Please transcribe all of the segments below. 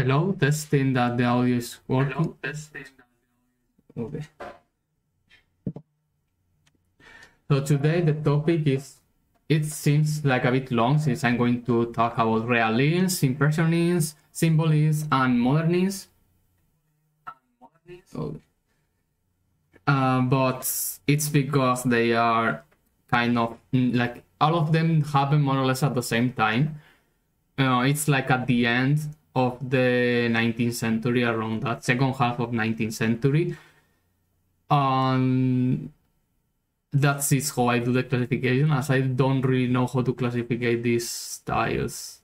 Hello, testing that the audio is working. Okay. So today the topic is, it seems like a bit long since I'm going to talk about Realist, Impressionist, Symbolist, and Modernist. Okay. But it's because they are kind of like all of them happen more or less at the same time. It's like at the end of the 19th century, around that second half of 19th century. That's is how I do the classification, as I don't really know how to classify these styles.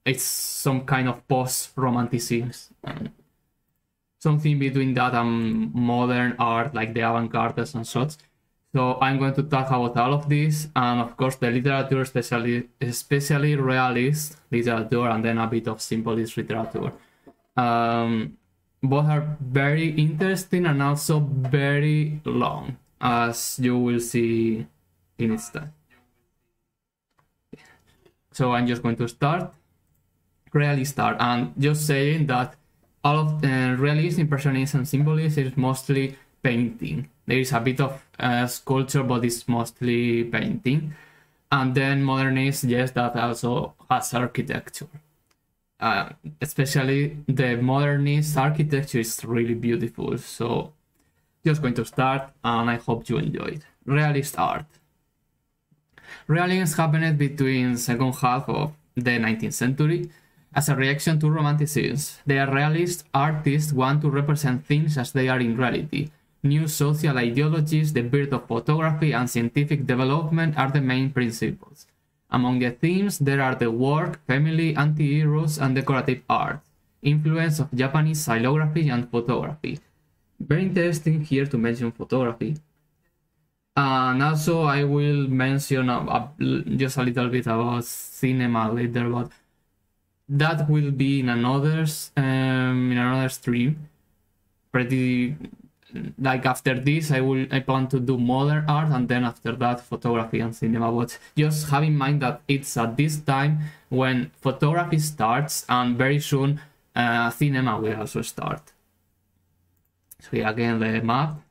It's some kind of post-romanticism, something between that and modern art, like the avant-garde and such. So I'm going to talk about all of this, and of course the literature, especially realist literature, and then a bit of symbolist literature. Both are very interesting and also very long, as you will see in its time. So I'm just going to start. Realist art, and just saying that all of realist, impressionist, and symbolist is mostly painting. There is a bit of sculpture, but it's mostly painting. And then modernist, yes, that also has architecture. Especially the modernist architecture is really beautiful. So just going to start, and I hope you enjoy it. Realist art. Realism happened between second half of the 19th century. As a reaction to romanticism, the realist artists want to represent things as they are in reality. New social ideologies, the birth of photography, and scientific development are the main principles. Among the themes, there are the work, family, anti-heroes, and decorative art. Influence of Japanese xylography and photography. Very interesting here to mention photography. And also I will mention just a little bit about cinema later, but that will be in another stream. Pretty like after this, I plan to do modern art, and then after that photography and cinema. But just have in mind that it's at this time when photography starts, and very soon cinema will also start. So here again the map.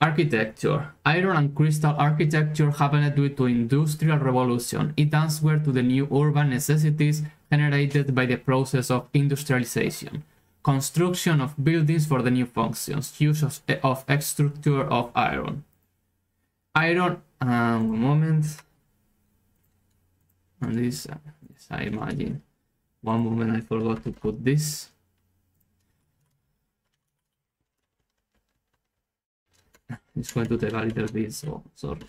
Architecture. Iron and crystal architecture happened due to industrial revolution. It answered to the new urban necessities generated by the process of industrialization. Construction of buildings for the new functions. Use of structure of iron. Iron, one moment. And this, yes, I imagine. One moment, I forgot to put this. It's going to take a little bit, so sorry.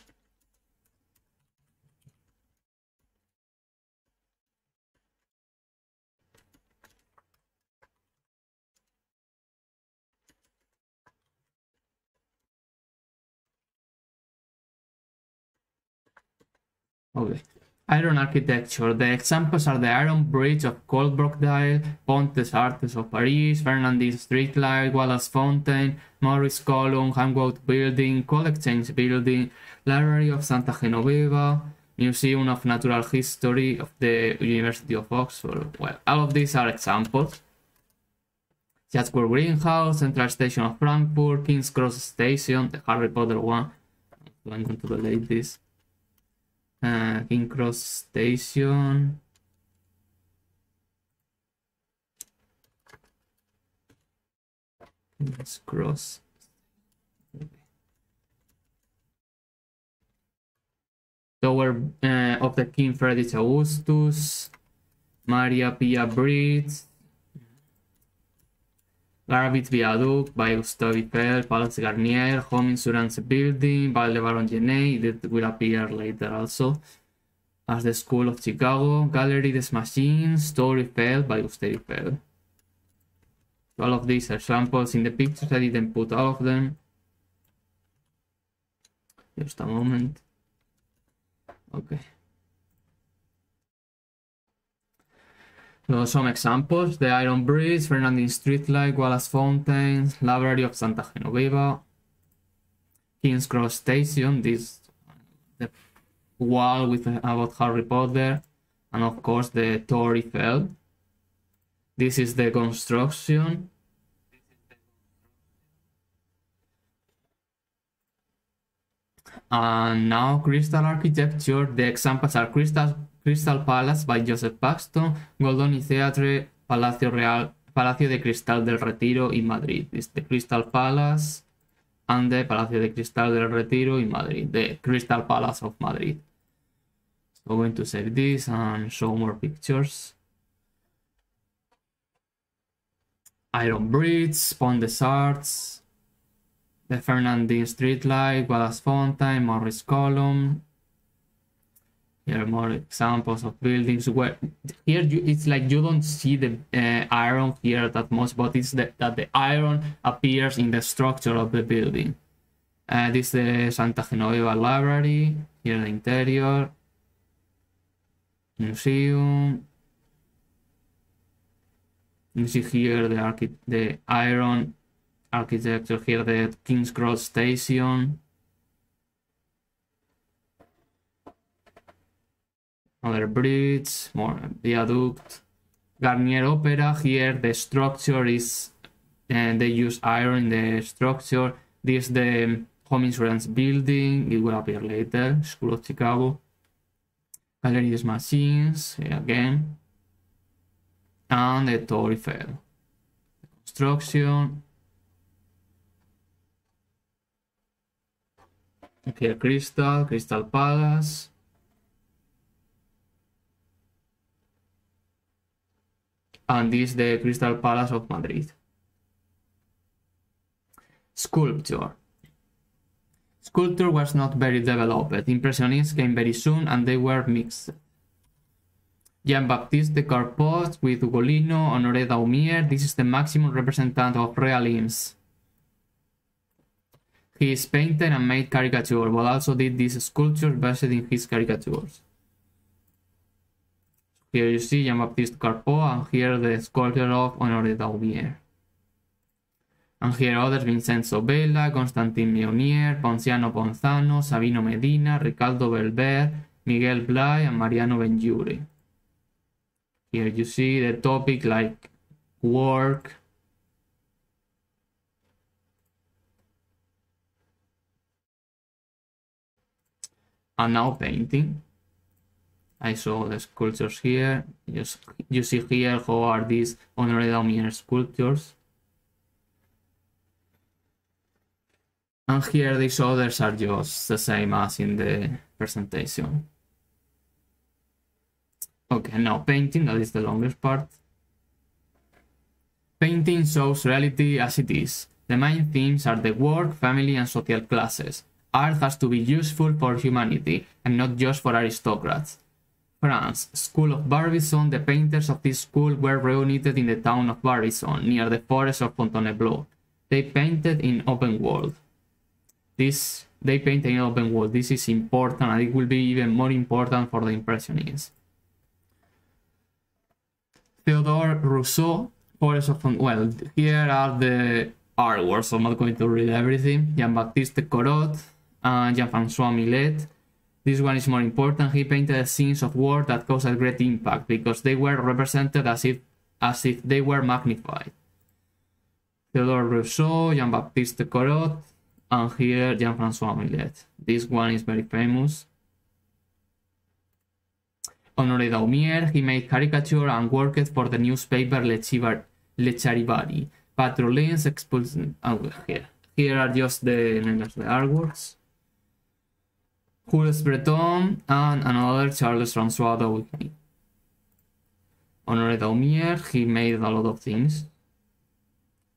Okay. Iron architecture. The examples are the Iron Bridge of Coulbrookdale, Pont des Arts of Paris, Fernandez Streetlight, Wallace Fountain, Morris Column, Hanwood Building, Coal Exchange Building, Library of Santa Genoveva, Museum of Natural History of the University of Oxford. Well, all of these are examples. Chatsworth Greenhouse, Central Station of Frankfurt, King's Cross Station, the Harry Potter one. I'm going to delete this. King Cross Station. King's Cross. Tower of the King Frederick Augustus. Maria Pia Bridge. Garbage Viaduct by Gustave Eiffel, Palace Garnier, Home Insurance Building, Val de Baron Genet, that will appear later also, as the School of Chicago, Galerie des Machines, Tour Eiffel by Gustave Eiffel. All of these are samples in the pictures, I didn't put all of them. Just a moment. Okay. So some examples: the Iron Bridge, Fernandez Streetlight, Wallace Fountain, Library of Santa Genoveva, King's Cross Station, this the wall with about Harry Potter, and of course the Tour Eiffel. This is the construction. And now crystal architecture. The examples are Crystal Palace by Joseph Paxton, Goldoni Theatre, Palacio Real, Palacio de Cristal del Retiro in Madrid. This is the Crystal Palace and the Palacio de Cristal del Retiro in Madrid, the Crystal Palace of Madrid. So I'm going to save this and show more pictures. Iron Bridge, Pont des Arts, the Fernandine Streetlight, Wallace Fountain, Morris Column. Here are more examples of buildings where here it's like you don't see the iron here that much, but it's that the iron appears in the structure of the building. This is the Santa Genoveva Library. Here the interior. Museum. You see here the iron architecture. Here the King's Cross Station. Another bridge, more viaduct. Garnier Opera. Here the structure is, and they use iron in the structure. This is the home insurance building. It will appear later. School of Chicago. Galerie des Machines again. And the Torre Eiffel. Construction. Here Crystal Palace. And this is the Crystal Palace of Madrid. Sculpture. Sculpture was not very developed. Impressionists came very soon and they were mixed. Jean-Baptiste de Carpot with Ugolino, Honoré Daumier. This is the maximum representative of realism. He is painted and made caricature, but also did these sculptures based in his caricatures. Here you see Jean-Baptiste Carpot, and here the sculpture of Honoré Daumier. And here others: Vincenzo Bella, Constantin Meunier, Ponciano Ponzano, Sabino Medina, Ricardo Belver, Miguel Blay, and Mariano Benjure. Here you see the topic like work. And now painting. I saw the sculptures here. You see here how are these Honoré Daumier sculptures. And here these others are just the same as in the presentation. Okay, now painting, that is the longest part. Painting shows reality as it is. The main themes are the work, family, and social classes. Art has to be useful for humanity and not just for aristocrats. France, School of Barbizon. The painters of this school were reunited in the town of Barbizon, near the forest of Fontainebleau. They painted in open world. This is important, and it will be even more important for the Impressionists. Theodore Rousseau, Forest of Well, here are the artworks, so I'm not going to read everything. Jean-Baptiste Corot and Jean-François Millet. This one is more important. He painted scenes of war that caused a great impact because they were represented as if they were magnified. Theodore Rousseau, Jean-Baptiste Corot, and here Jean-François Millet. This one is very famous. Honoré Daumier, he made caricature and worked for the newspaper Le Charivari. Patrolins expulsion. Here are just the names of the artworks. Jules Breton and another Charles François Daumier. Honoré Daumier, he made a lot of things.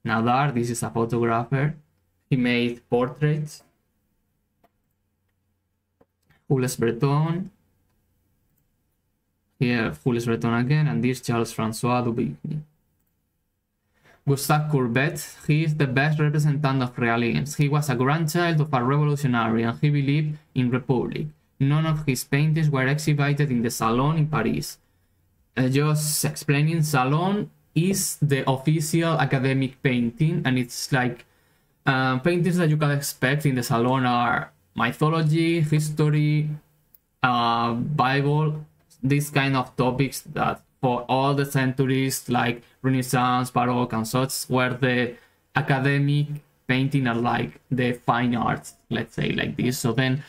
Nadar, this is a photographer. He made portraits. Jules Breton. Here, Jules Breton again, and this Charles François Daubigny. Gustave Courbet, he is the best representative of realism. He was a grandchild of a revolutionary and he believed in republic. None of his paintings were exhibited in the Salon in Paris. Just explaining, Salon is the official academic painting, and it's like paintings that you can expect in the Salon are mythology, history, Bible, these kind of topics that for all the centuries, like Renaissance, Baroque, and such, where the academic painting are like the fine arts, let's say, like this. So then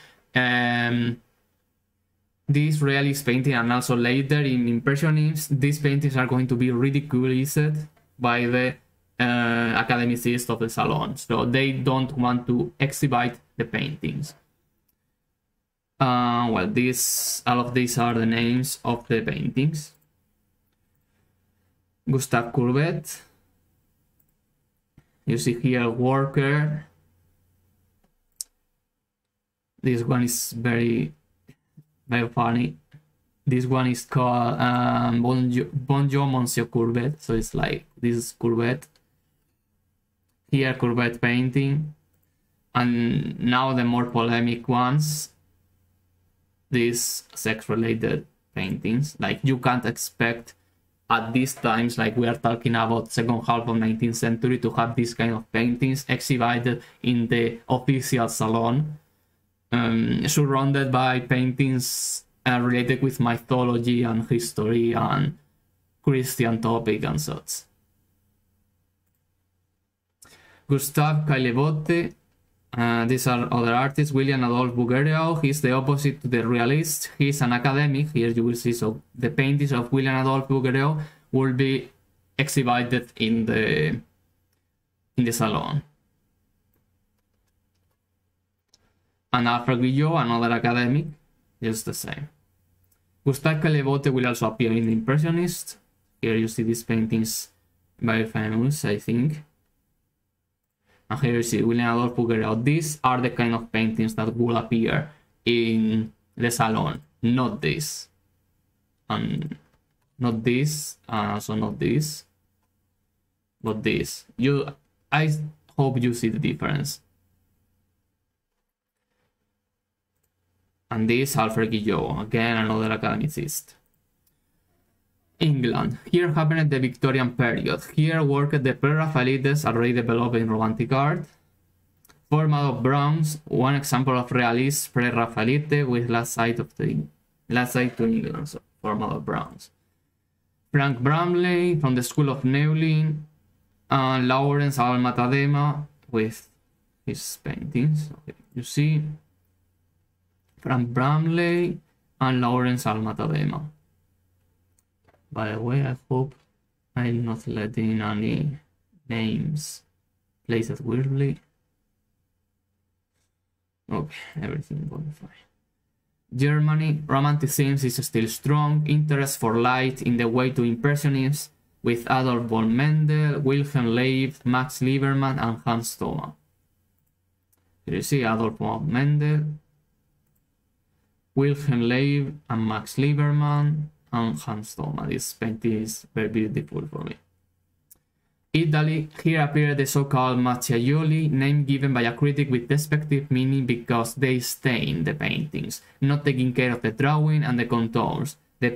these realist painting, and also later in Impressionism, these paintings are going to be ridiculed by the academicists of the salon. So they don't want to exhibit the paintings. Well, all of these are the names of the paintings. Gustave Courbet. You see here Worker. This one is very funny. This one is called Bonjour Monsieur Courbet. So it's like, this is Courbet. Here Courbet painting. And now the more polemic ones. These sex-related paintings. Like, you can't expect at these times, like we are talking about second half of 19th century, to have these kind of paintings exhibited in the official salon, surrounded by paintings related with mythology and history and Christian topic and such. Gustave Caillebotte. These are other artists. William Adolphe Bouguereau. He's the opposite to the realist. He's an academic. Here you will see. So the paintings of William Adolphe Bouguereau will be exhibited in the salon. And Alfred Guillot, another academic, just the same. Gustave Caillebotte will also appear in the Impressionist. Here you see these paintings, very famous, I think. And here you see William Adolphe Bouguereau. These are the kind of paintings that will appear in the salon, not this. And not this, also not this, but this. I hope you see the difference. And this, Alfred Guillot, again another academicist. England. Here happened the Victorian period. Here worked the pre-Raphaelites already developed in Romantic art. Format of bronze, one example of realist pre-Raphaelite with last sight to England, so format of bronze. Frank Bramley from the School of Neulin, and Lawrence Alma-Tadema with his paintings. Okay, you see Frank Bramley and Lawrence Alma-Tadema. By the way, I hope I'm not letting any names placed weirdly. Okay, everything going fine. Germany, Romanticism is still strong. Interest for light in the way to Impressionism with Adolf von Mendel, Wilhelm Leib, Max Liebermann, and Hans Thoma. Here you see Adolf von Mendel, Wilhelm Leib, and Max Liebermann, and Hans Thoma. This painting is very beautiful for me. Italy, here appeared the so-called macchiaioli, name given by a critic with despective meaning because they stain the paintings, not taking care of the drawing and the contours. They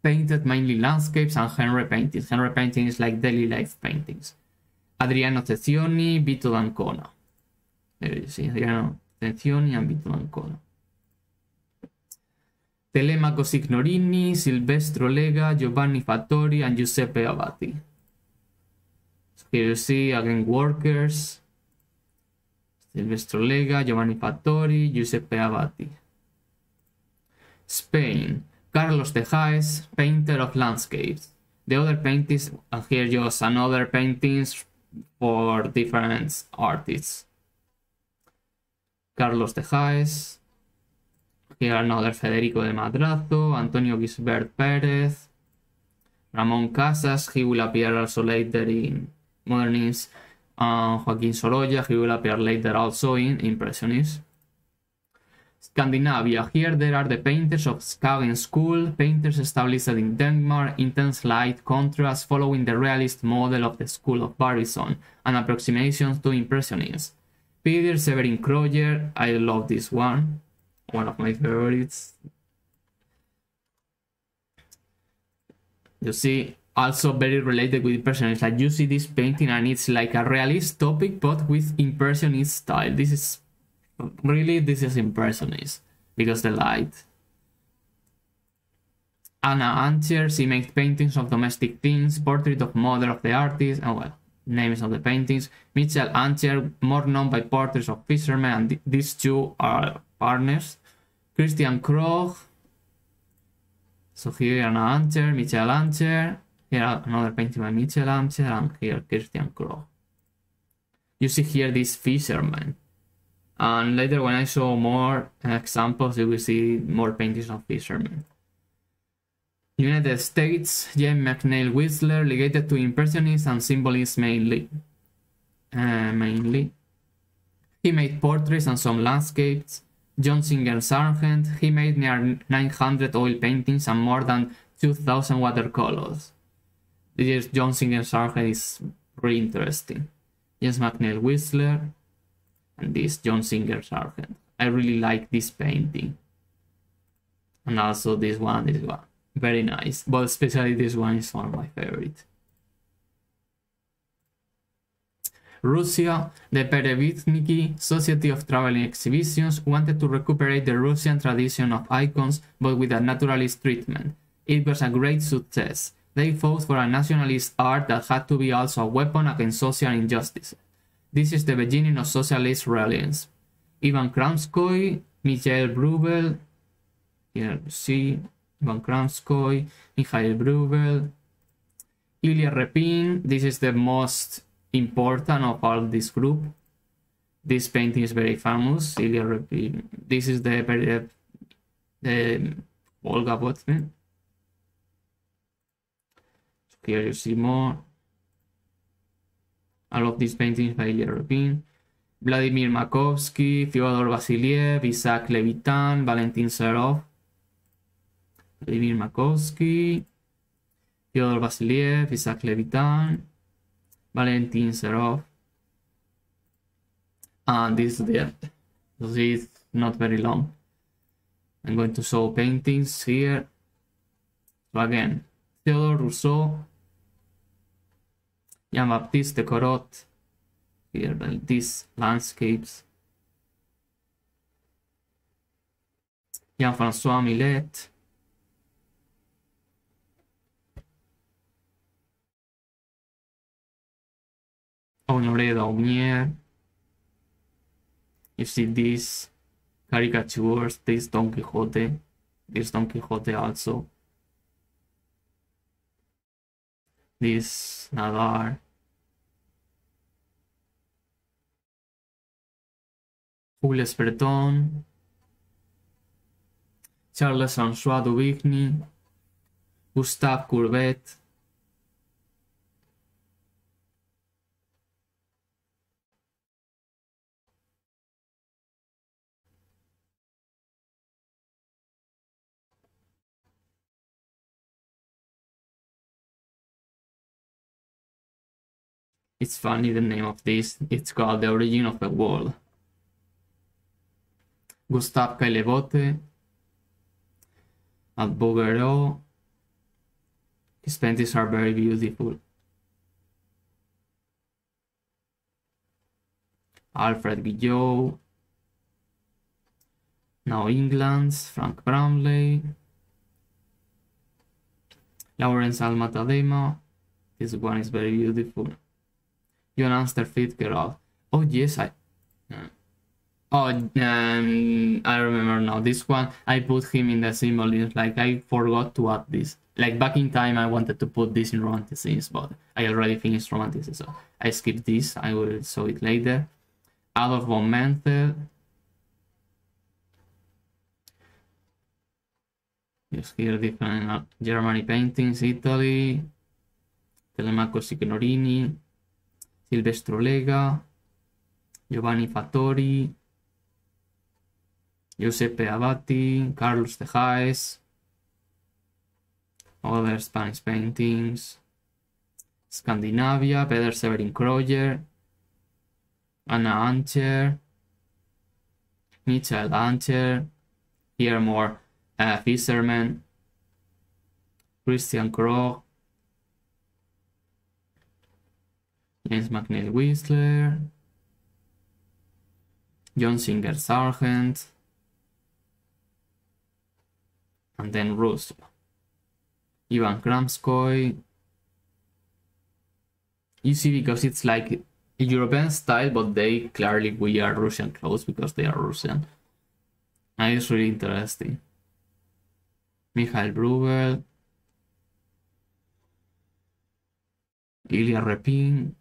painted mainly landscapes and genre paintings. Genre paintings is like daily life paintings. Adriano Tezioni, Vito d'Ancona. There you see Adriano Tezioni and Vito d'Ancona. Telemaco Signorini, Silvestro Lega, Giovanni Fattori, and Giuseppe Abati. So here you see again workers. Silvestro Lega, Giovanni Fattori, Giuseppe Abati. Spain, Carlos Tejaes, painter of landscapes. The other paintings, and here just another paintings for different artists. Carlos Tejaes. Here another Federico de Madrazo, Antonio Gisbert Perez, Ramon Casas, he will appear also later in Modernist, Joaquín Sorolla, he will appear later also in Impressionist. Scandinavia, here there are the painters of Skagen School, painters established in Denmark, intense light contrast following the realist model of the School of Barison and approximations to Impressionism. Peter Severin Kroger, I love this one of my favorites. You see, also very related with Impressionism. Like you see this painting and it's like a realist topic but with Impressionist style. This is Impressionist because the light. Anna Ancher, she made paintings of domestic themes, portrait of mother of the artist, oh well, names of the paintings. Michel Ancher, more known by portraits of fishermen, and these two are partners. Christian Krog, so here Anna Ancher, Michel Ancher, here another painting by Michel Ancher, and here Christian Krog. You see here these fishermen. And later when I show more examples, you will see more paintings of fishermen. United States, James McNeill Whistler, related to Impressionists and Symbolists mainly. He made portraits and some landscapes. John Singer Sargent, he made near 900 oil paintings and more than 2,000 watercolors. This John Singer Sargent is really interesting. James McNeill Whistler, and this John Singer Sargent. I really like this painting. And also this one. Very nice, but especially this one is one of my favorite. Russia, the Perevithniki Society of Traveling Exhibitions wanted to recuperate the Russian tradition of icons, but with a naturalist treatment. It was a great success. They fought for a nationalist art that had to be also a weapon against social injustice. This is the beginning of socialist realism. Ivan Kramskoy, Mikhail Brubel, here you see Ivan Kramskoy, Mikhail Brubel, Ilya Repin. This is the most important of all this group. This painting is very famous, Ilya Repin. This is the Olga Botsman. Here you see more. All of these paintings by Ilya Repin. Vladimir Makovsky, Fyodor Vasiliev, Isaac Levitan, Valentin Serov. Vladimir Makovsky, Fyodor Vasiliev, Isaac Levitan, Valentin Serov. And this is the end. So it's not very long. I'm going to show paintings here. So again, Theodore Rousseau, Jean-Baptiste Corot, here these landscapes. Jean-François Millet. Honoré Daumier. You see these caricatures, this Don Quixote also. This Nadar. Jules Breton. Charles François Duvigny. Gustave Courbet. It's funny the name of this. It's called The Origin of the World. Gustave Caillebotte, at Bouguereau. His paintings are very beautiful. Alfred Guillot. Now England's Frank Bramley. Lawrence Almatadema. This one is very beautiful. Jonas der Fitzgerald. Oh yes, I remember now. This one, I put him in the Symbolist. Like, I forgot to add this. Like, back in time, I wanted to put this in Romanticism, but I already finished Romanticism, so I skipped this. I will show it later. Adolf von Menzel. Just here different Germany paintings, Italy. Telemaco Signorini. Silvestro Lega. Giovanni Fattori. Giuseppe Abati, Carlos de Haes, other Spanish paintings, Scandinavia, Peder Severin Kroger, Anna Ancher, Michael Ancher, here more fishermen, Christian Krog, James McNeill Whistler, John Singer Sargent, and then Russia. Ivan Kramskoy. You see, because it's like a European style, but they clearly wear Russian clothes because they are Russian. And it's really interesting. Mikhail Brubel. Ilya Repin.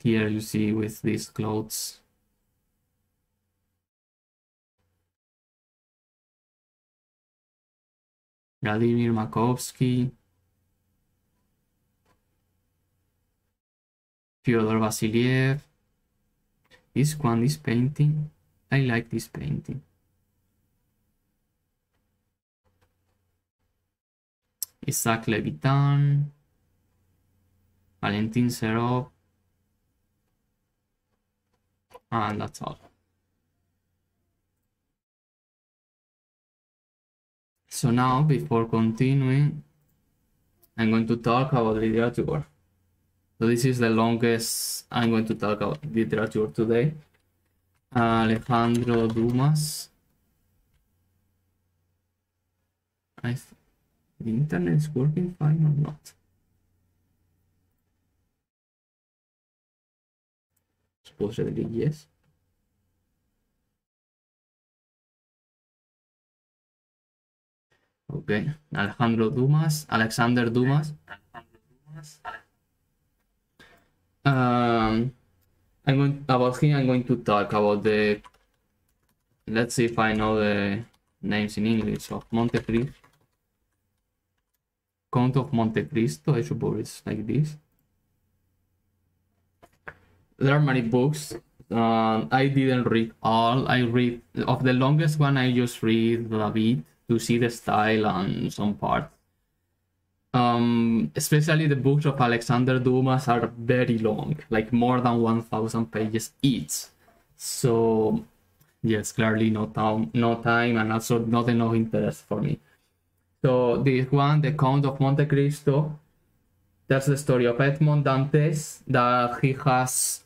Here you see with these clothes. Vladimir Makovsky. Fyodor Vasiliev. This painting. I like this painting. Isaac Levitan. Valentin Serov. And that's all. So now, before continuing, I'm going to talk about literature. So this is the longest I'm going to talk about literature today. Alejandro Dumas. The internet is working fine or not? Supposedly yes. Okay, Alejandro Dumas, Alexander Dumas. I'm going to talk about the. Let's see if I know the names in English of Monte Cristo. Count of Monte Cristo, I suppose it's like this. There are many books. I didn't read all. I read of the longest one. I just read a bit to see the style and some parts. Especially the books of Alexander Dumas are very long, like more than 1,000 pages each. So yes, clearly no time, and also not enough interest for me. So this one, The Count of Monte Cristo, that's the story of Edmond Dantes, that he has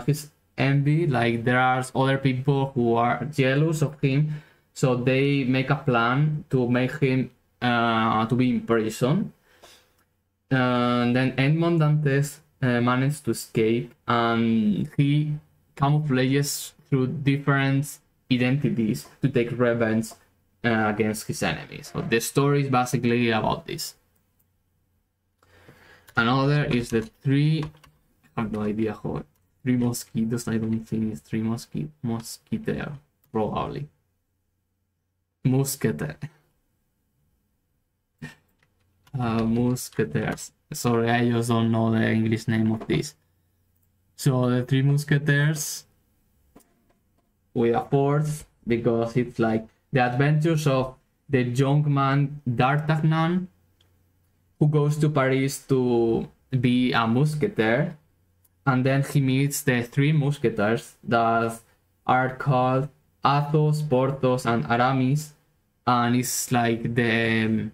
his envy, like there are other people who are jealous of him, so they make a plan to make him to be in prison. Then Edmond Dantes managed to escape, and he camouflages through different identities to take revenge against his enemies. So the story is basically about this. Another is the three. I have no idea how. Three Mosquitoes. I don't think it's Three Mosquiteer. Probably. Musketeer. Musketeers. Sorry, I just don't know the English name of this. So the Three Musketeers with a fourth, because it's like the adventures of the young man D'Artagnan, who goes to Paris to be a musketeer, and then he meets the three musketeers that are called Athos, Porthos, and Aramis, and it's like their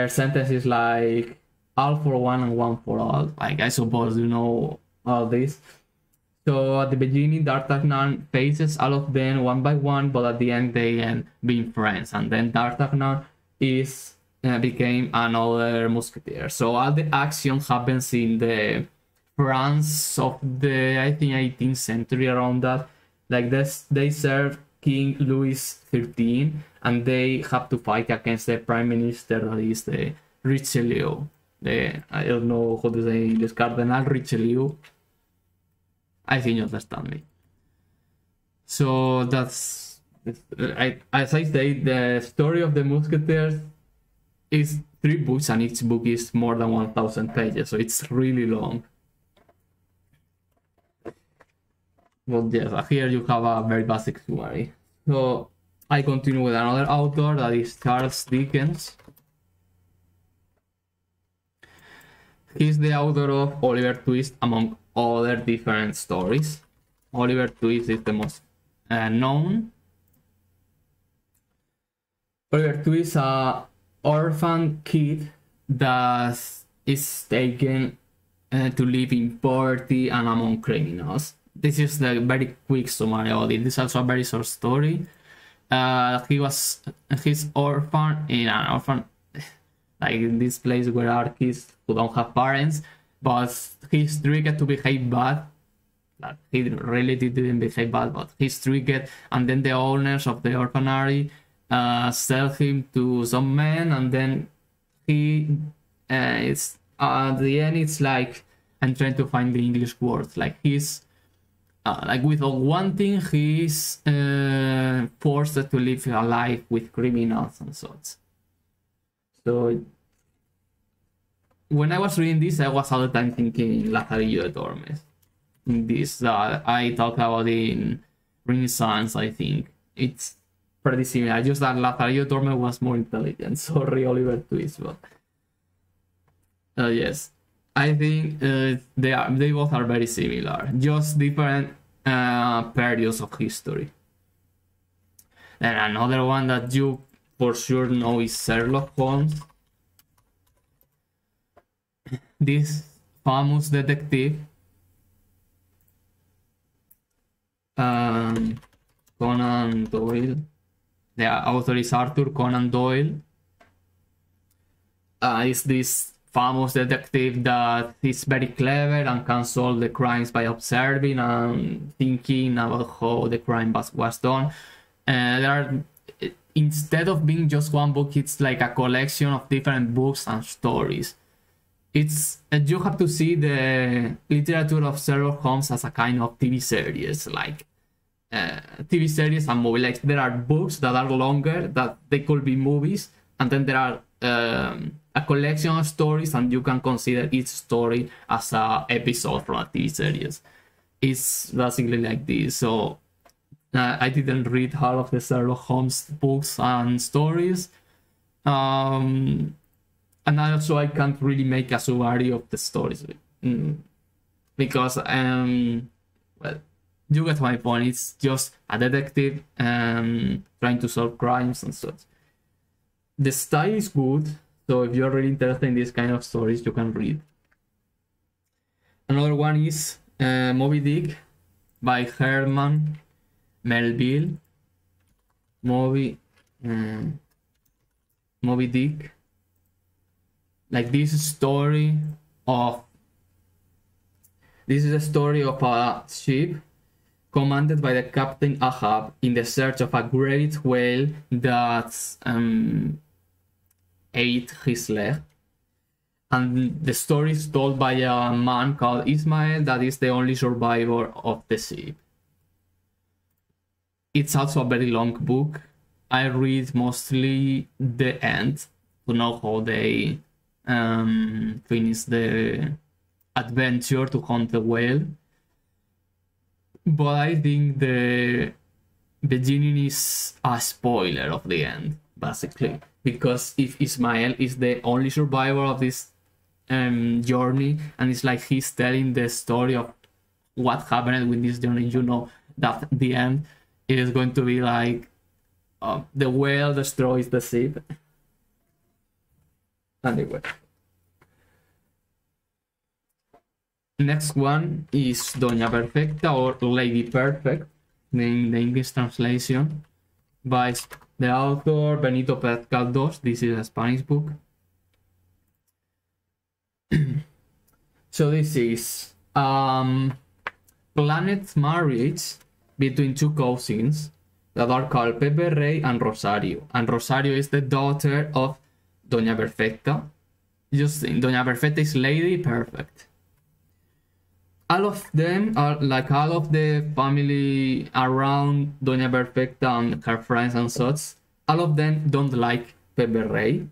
sentence is like all for one and one for all. Like, I suppose you know all this. So at the beginning, D'Artagnan faces all of them one by one, but at the end they end being friends, and then D'Artagnan became another musketeer. So all the action happens in the France of the, I think, 18th century, around that. Like this, they serve King Louis XIII, and they have to fight against the prime minister, that is the Richelieu. I don't know how to say this, Cardinal Richelieu. I think you understand me. So that's, as I say, the story of the Musketeers is 3 books, and each book is more than 1,000 pages, so it's really long. But yes, here you have a very basic summary. So I continue with another author, that is Charles Dickens. He's the author of Oliver Twist, among other different stories. Oliver Twist is the most known. Oliver Twist is an orphan kid that is taken to live in poverty and among criminals. This is the very quick summary of it. This is also a very short story. he's orphan in an orphan, like in this place where are kids who don't have parents, but he's tricked to behave bad. Like he really didn't behave bad, but he's tricked, and then the owners of the orphanary sell him to some men, and then he it's at the end it's like, I'm trying to find the English word, like he's like without one thing he's forced to live a life with criminals and such. So when I was reading this, I was all the time thinking Lazarillo de Tormes. In this I talk about in Renaissance, I think it's pretty similar, just that Lazarillo de Tormes was more intelligent. Sorry, Oliver Twist, but yes, I think they both are very similar, just different periods of history. And another one that you for sure know is Sherlock Holmes. This famous detective, Conan Doyle. The author is Arthur Conan Doyle. Is this famous detective that is very clever and can solve the crimes by observing and thinking about how the crime was done. Instead of being just one book, it's like a collection of different books and stories. You have to see the literature of Sherlock Holmes as a kind of TV series, like TV series and movie. Like there are books that are longer that they could be movies, and then there are a collection of stories, and you can consider each story as a episode from a TV series. It's basically like this. So I didn't read all of the Sherlock Holmes books and stories, and also I can't really make a summary of the stories because well, you get my point. It's just a detective trying to solve crimes and such. The style is good, so if you're really interested in this kind of stories, you can read. Another one is Moby Dick by Herman Melville. Moby Dick. Like this is a story of a ship commanded by the Captain Ahab in the search of a great whale that ate his leg. And the story is told by a man called Ismael that is the only survivor of the ship. It's also a very long book. I read mostly the end to know how they finish the adventure to hunt the whale. But I think the beginning is a spoiler of the end, basically. Because if Ismael is the only survivor of this journey, and it's like he's telling the story of what happened with this journey, you know that at the end it is going to be like the whale destroys the ship. Anyway. Next one is Doña Perfecta, or Lady Perfect, in the English translation, by the author Benito Pérez Galdós. This is a Spanish book. So this is planet marriage between two cousins that are called Pepe Rey and Rosario. And Rosario is the daughter of Doña Perfecta. Just think, Doña Perfecta is Lady Perfect. All of them are like all of the family around Doña Perfecta and her friends and such. All of them don't like Pepe Rey.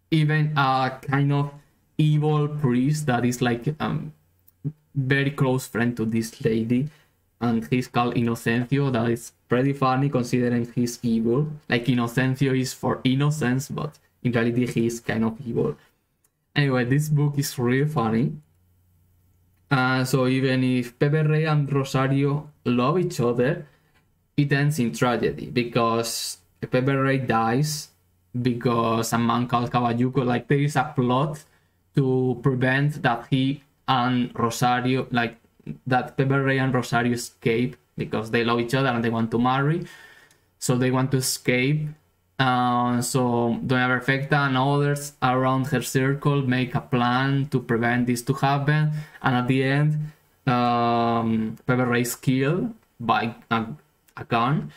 Even a kind of evil priest that is like very close friend to this lady, and he's called Inocencio. That is pretty funny considering he's evil. Like Inocencio is for innocence, but in reality he is kind of evil. Anyway, this book is really funny. So even if Pepe Rey and Rosario love each other, it ends in tragedy because Pepe Rey dies because a man called Caballuco, like there is a plot to prevent that he and Rosario, like that Pepe Rey and Rosario escape because they love each other and they want to marry. so they want to escape. So Doña Perfecta and others around her circle make a plan to prevent this to happen, and at the end, Pepe Rey is killed by a gun,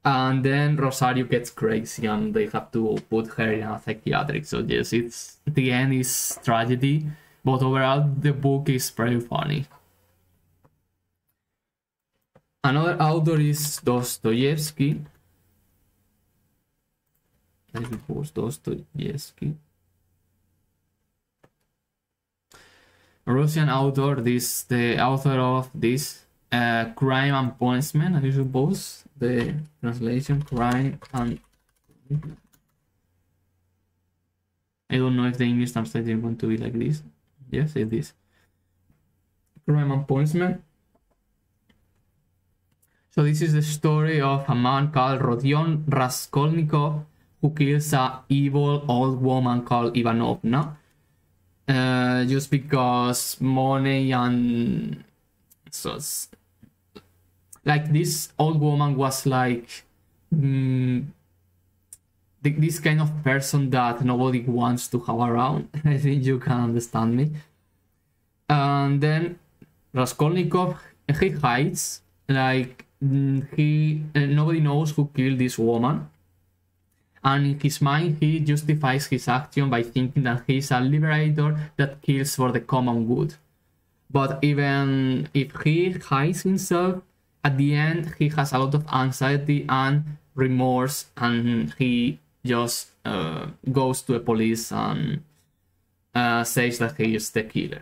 and then Rosario gets crazy and they have to put her in a psychiatric. So yes, it's the end is tragedy, but overall the book is very funny. Another author is Dostoevsky. I suppose Dostoevsky. A Russian author, the author of this Crime and Punishment, I suppose. The translation, Crime and... I don't know if the English translation is going to be like this. Yes, it is. Crime and Punishment. So this is the story of a man called Rodion Raskolnikov, who kills a evil old woman called Ivanovna, just because money. And so like this old woman was like this kind of person that nobody wants to have around. I think you can understand me. And then Raskolnikov, he hides, like nobody knows who killed this woman. And in his mind, he justifies his action by thinking that he's a liberator that kills for the common good. But even if he hides himself, at the end, he has a lot of anxiety and remorse, and he just goes to the police and says that he is the killer.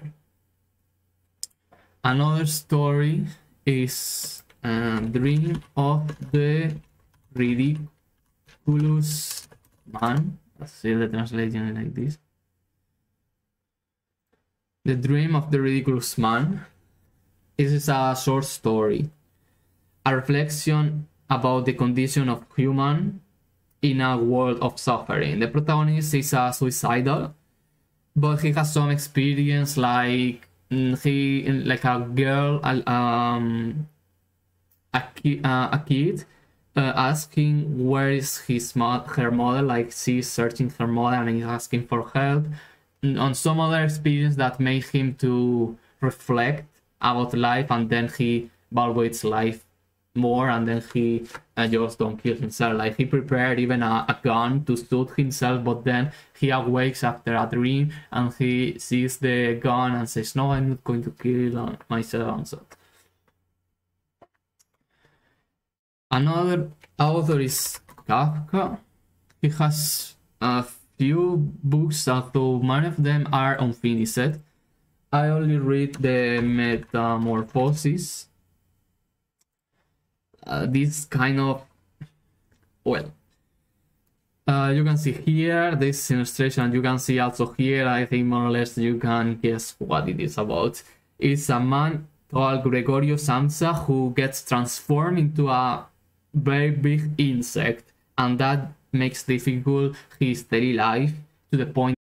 Another story is Dream of the Ridiculous Man. Let's see the translation like this. The Dream of the Ridiculous Man. This is a short story, a reflection about the condition of human in a world of suffering. The protagonist is suicidal, but he has some experience, like a girl, a kid asking where is her mother, like she's searching her mother and he's asking for help, on some other experience that made him to reflect about life, and then he evaluates life more, and then he just don't kill himself. Like he prepared even a gun to shoot himself, but then he awakes after a dream and he sees the gun and says, no, I'm not going to kill myself. And so another author is Kafka. He has a few books, although many of them are unfinished. I only read the Metamorphosis. This kind of, well, you can see here this illustration. You can see also here, I think more or less you can guess what it is about. It's a man called Gregorio Samsa who gets transformed into a very big insect, and that makes difficult his daily life to the point